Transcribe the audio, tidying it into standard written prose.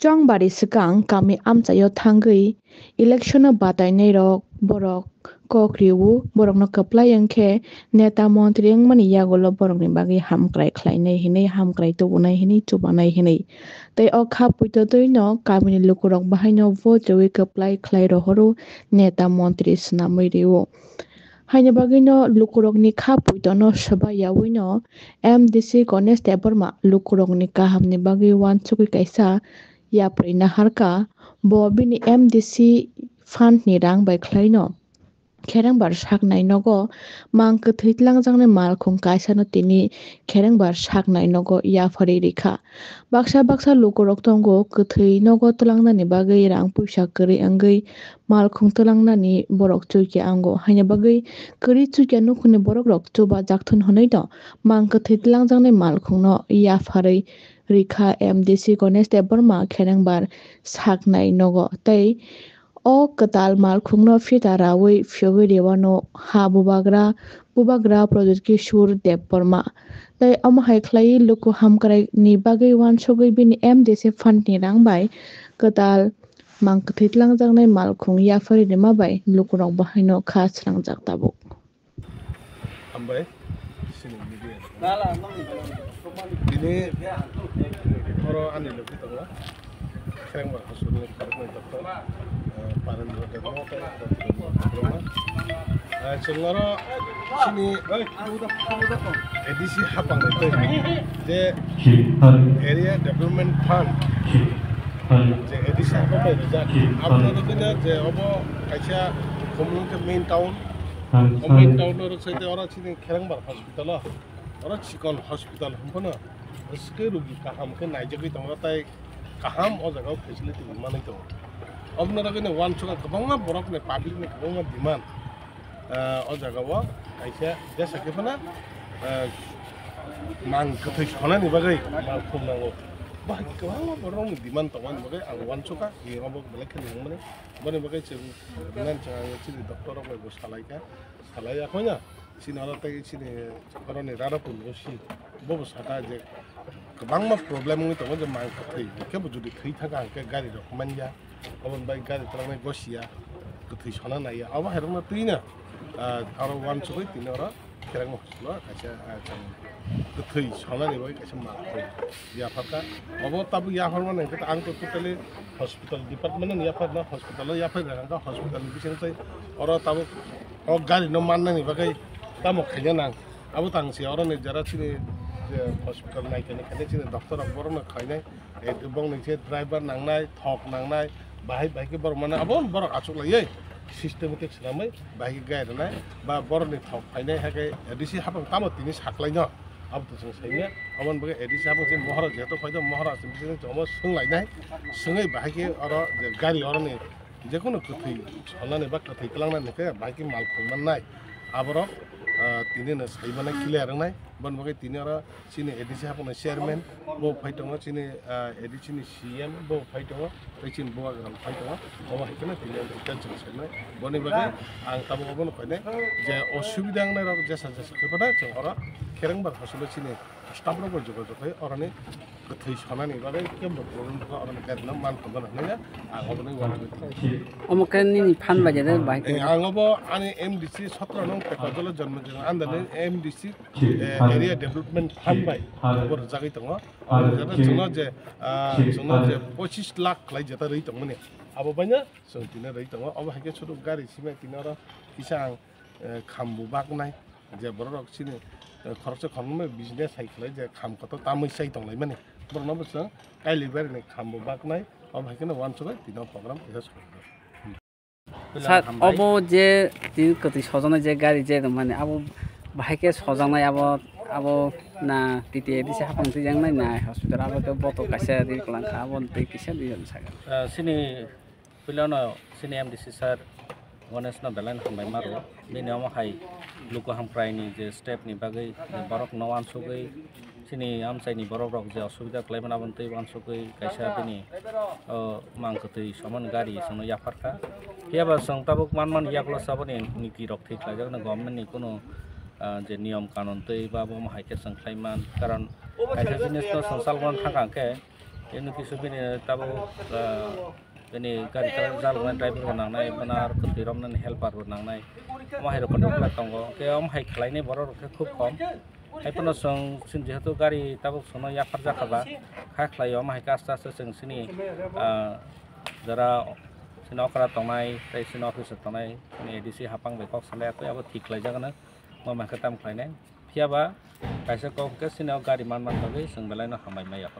Chongbari sikang kami amchayo thangui election batainai rok borok kokriwu borok no kaplai angkhe neta montri angmani yagolo borok ni bagi hamkrai khlainai hinai hamkrai tubunai hinai chubanai hinai tei o kha puito toino kamini lukurok bahaino vote rewi kaplai khlai rohoru neta montri swnamui riwo haina bagino lukurokni kha puitono soba yawino MDC Ganesh Deborma lukurokni kahamni bagi wansugui kaisa yapri naharka bo bini MDC fund ni rang bai khlaino kherangbar saknai nogo mangkhe thwitlangjak malkhung kaisa no tini kherangbar saknai nogo yapari rikha baksa lukurok tongo kwthwi nogo tlangnani bagwi rang puisa kwrwi angwi malkhung tlangnani borok chuikya ango haina bagwi kwrwi chuikya nukhuni borok rok chuba jakthun hwnwi no mangkhe thwitlangjak malkhungno yafarwi rikha MDC Ganesh Deborma kherangbar saknai nogo tei o kwtal malkhungno fita rawi phiyogwi rewano ha bubagra project Kishore Deborma tei omo hai khlai luku hamkrai ni bagwi wansugui bini MDC fund ni rang bai kwtal mangkhe thwitlangjak malkhung yapari rima bai lukurok bahaino kha srangjak tabuk. Ambai sini ini oro ani loki tangwa kherangbar hasudni kharmai doktor paran doktor no chungaro sini edisi hapang itu je area development fund je edisi hapang itu apne dokina je obo kaisa komung ke main town oro saite ora sini kherangbar hospital ora chikon hospital humpono ske rugi kaham ke naijagui tonga tai kaham o jaga facility manai to obnara bene wan chuka kabanga borok ne public ne kabanga demand o jaga wa kaisa jesa ke fana mang kathai khona ni bagai mal khum nango ba kabanga borok ne demand to wan bagai ang wan chuka ye obok belek ke ngmane bone bagai che nan cha chini doctor ko go salai akonya sini ala tai sini korone rarapun osi bobo sata je kabangma problem ngi to je mang kathai ke bu judi thai thaka ke gari rok manja obon bai gari tlangnai gosia kathai sona naya aba herna tuina aro wan choi tinora kerang hoslo kaisa kathai sona ni bai kaisa ma ya phaka obo tabu ya horma nang ke ang to totally hospital department ni ya phaka hospital ya phaka ga hospital ni bising tai oro tabu o gari no manna ni bagai tamo khanya nang abu tang si oro ni jara chini hospital nai kene kene chini doctor bor na khainai e bong ni che driver nangnai thok nangnai bahai ke bor mana abon bor achuk lai systematic salamai bahai gai nai ba bor ni thok khainai ha ke disi hapang tamo tini saklai no abu to sainya abon bagai edisi hapang che mohara jeto phaido mohara sim jomo sunglai nai sungai bahai ke oro gari oro ni যেকোনো কথি ছলানে বা কথি কলাংনা নেকে বাকি মাল খংমাননাই আবরক তিনি না সাইবানা ক্লিয়ার নাই বন বগে তিনি আর চিনি এডিসি হাপনা চেয়ারম্যান বো ফাইটং চিনি এডিসিনি সিএম বো ফাইটং চিনি বো গ্রাম ফাইটং ববা হিকনা তিনি টেনশন সাইনাই বনি বগে আং তাবো বন কইনে যে অসুবিধা নাই রক জেসা জেসা কইবাটা जों আর খেরংবার হাসলে চিনি স্টাফরক যোগাযোগ হয় অরনে কথি ছনানি বাগে কেমন প্রবলেম তো অরনে গাদনা মান খবর নাই আং অবনে ওয়ান অমকানি ফান বাজে বাই আং অব আনি এমডিসি 17 নং পেকাজল জন্ম জং আন্দানে এমডিসি এরিয়া ডেভেলপমেন্ট ফান্ড বাই বর জাগাই দङ जोंना जे 25 लाख लाई जता रही दङ ने अब बाइना जों तिना रही दङ अब हाके छोटो गाडी सिमे तिना र किसा खामबु बागनाय जे बरक सिने खरच खनमे बिजनेस साइकल जे खाम कत तामै साइ दङलाय माने बरना बस काइले बारने खामबु बागनाय अब हाके वान सबै तिना प्रोग्राम एस স্যার अब जे তিন কতি সজনে যে গাড়ি যে মানে আবু ভাইকে সজানাই अब ना तिते दिसे हापं तिजांनाय ना हस्पिटाल अब तो बतो कासे रि कलांखा अब तै किसे दिजन सागा सिनि पिलानो सिनि एमडीसी सर गणेश न बेलान हमबाय मारो बिनि हम हाय लुको हामप्रायनि जे स्टेपनि बागै बरक नवान सुगै सिनि आमसाइनि बरक रक जे असुबिदा क्लाइमान आबन तै वान सुगै कासे बिनि मांगतै समान गारि संनो याफारखा हेबा सं ताबक मानमान याकला साबनि निकी रक थै क्लाइजागना गभर्नमेन्टनि कोनो जे नियम कानुन तै बा बम हाइके संख्लाइमान कारण कायसा जिनिस तो संसालगन थाकांके ini kisah ini tahu ini gari jalan driver nangnai benar ketiram dan helper nangnai mahir kotor tonggo ke hai khlai ni borok ke khub kom hai pono song sin jehetu gari tabu sono yapar jakaba khlai hai kasta sing sini jara sini okra tongnai tai sini office tongnai ini edisi hapang bekok sale aku abo thik khlai jagana mama ketam khlainai phiaba kaisa kok ke sini gari man bagi sing belai no hamai mai apa